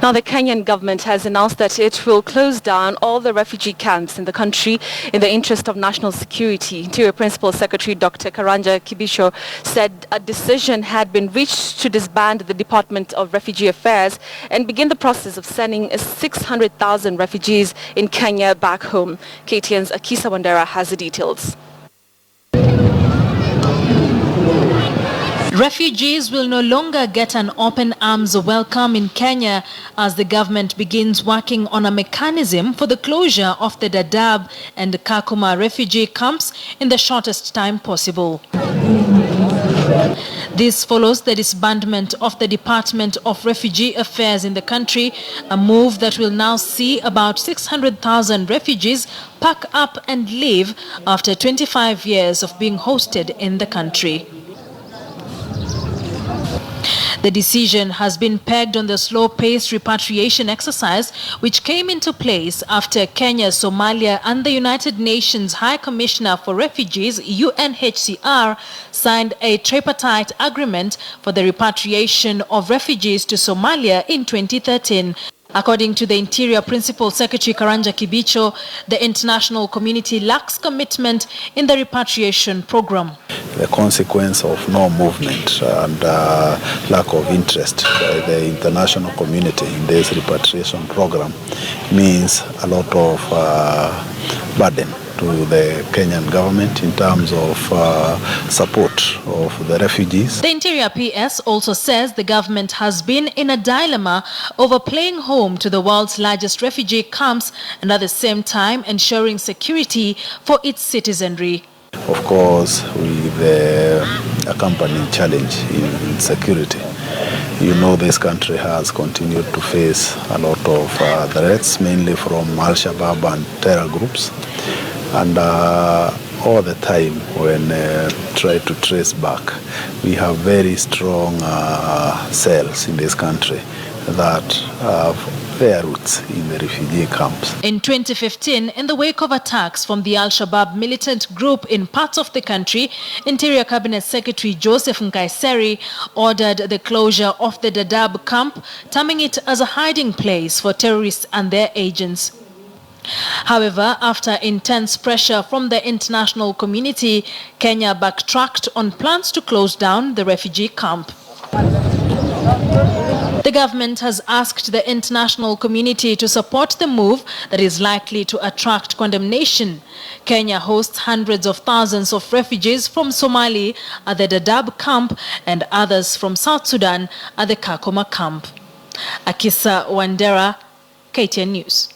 Now, the Kenyan government has announced that it will close down all the refugee camps in the country in the interest of national security. Interior Principal Secretary Dr. Karanja Kibicho said a decision had been reached to disband the Department of Refugee Affairs and begin the process of sending 600,000 refugees in Kenya back home. KTN's Akisa Wandera has the details. Refugees will no longer get an open arms welcome in Kenya as the government begins working on a mechanism for the closure of the Daadab and Kakuma refugee camps in the shortest time possible. This follows the disbandment of the Department of Refugee Affairs in the country, a move that will now see about 600,000 refugees pack up and leave after 25 years of being hosted in the country. The decision has been pegged on the slow-paced repatriation exercise which came into place after Kenya, Somalia and the United Nations High Commissioner for Refugees, UNHCR, signed a tripartite agreement for the repatriation of refugees to Somalia in 2013. According to the Interior Principal Secretary Karanja Kibicho, the international community lacks commitment in the repatriation program. The consequence of no movement and lack of interest by the international community in this repatriation program means a lot of burden to the Kenyan government in terms of support of the refugees. The Interior PS also says the government has been in a dilemma over playing home to the world's largest refugee camps and at the same time ensuring security for its citizenry. Of course, with the accompanying challenge in security, you know, this country has continued to face a lot of threats, mainly from Al-Shabaab and terror groups. And all the time when try to trace back, we have very strong cells in this country that have their roots in the refugee camps. In 2015, in the wake of attacks from the Al-Shabaab militant group in parts of the country, Interior Cabinet Secretary Joseph Nkaiseri ordered the closure of the Daadab camp, terming it as a hiding place for terrorists and their agents. However, after intense pressure from the international community, Kenya backtracked on plans to close down the refugee camp. The government has asked the international community to support the move that is likely to attract condemnation. Kenya hosts hundreds of thousands of refugees from Somalia at the Daadab camp and others from South Sudan at the Kakuma camp. Akisa, Wandera, KTN News.